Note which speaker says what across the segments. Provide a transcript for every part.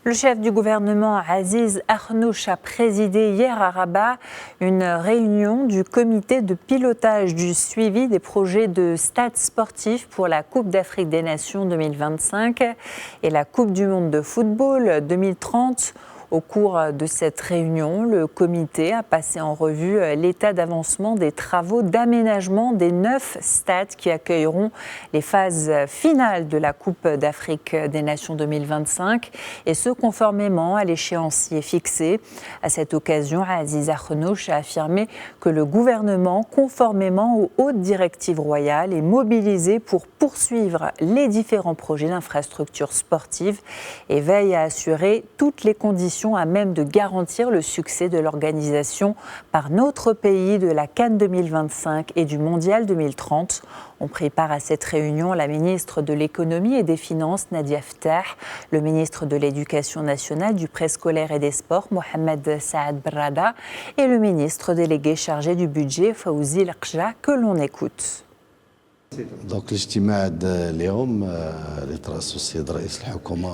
Speaker 1: Le chef du gouvernement Aziz Akhnouch a présidé hier à Rabat une réunion du comité de pilotage du suivi des projets de stades sportifs pour la Coupe d'Afrique des Nations 2025 et la Coupe du monde de football 2030. Au cours de cette réunion, le comité a passé en revue l'état d'avancement des travaux d'aménagement des 9 stades qui accueilleront les phases finales de la Coupe d'Afrique des Nations 2025 et ce conformément à l'échéancier fixé. À cette occasion, Aziz Akhnouch a affirmé que le gouvernement, conformément aux hautes directives royales, est mobilisé pour poursuivre les différents projets d'infrastructures sportives et veille à assurer toutes les conditions à même de garantir le succès de l'organisation par notre pays de la CAN 2025 et du Mondial 2030. Ont pris part à cette réunion la ministre de l'Économie et des Finances, Nadia Ftah, le ministre de l'Éducation nationale, du préscolaire et des sports, Mohamed Saad Brada, et le ministre délégué chargé du budget, Fawzi Lakja, que l'on écoute.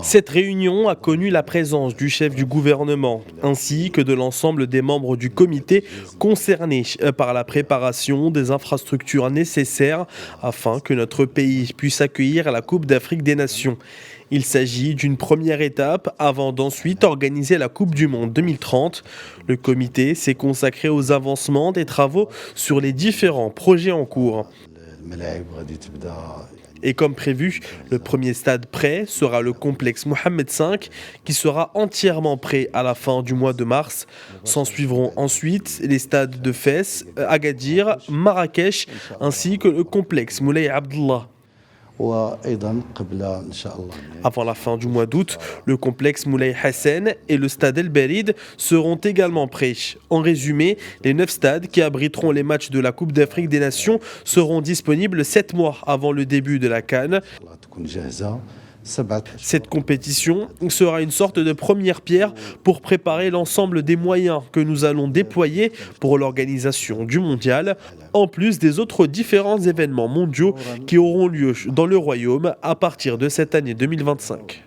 Speaker 2: Cette réunion a connu la présence du chef du gouvernement ainsi que de l'ensemble des membres du comité concernés par la préparation des infrastructures nécessaires afin que notre pays puisse accueillir la Coupe d'Afrique des Nations. Il s'agit d'une première étape avant d'ensuite organiser la Coupe du monde 2030. Le comité s'est consacré aux avancements des travaux sur les différents projets en cours. Et comme prévu, le premier stade prêt sera le complexe Mohamed V qui sera entièrement prêt à la fin du mois de mars. S'en suivront ensuite les stades de Fès, Agadir, Marrakech ainsi que le complexe Moulay Abdallah. Avant la fin du mois d'août, le complexe Moulay Hassan et le stade El Berid seront également prêts. En résumé, les 9 stades qui abriteront les matchs de la Coupe d'Afrique des Nations seront disponibles 7 mois avant le début de la CAN. Cette compétition sera une sorte de première pierre pour préparer l'ensemble des moyens que nous allons déployer pour l'organisation du mondial, en plus des autres différents événements mondiaux qui auront lieu dans le royaume à partir de cette année 2025.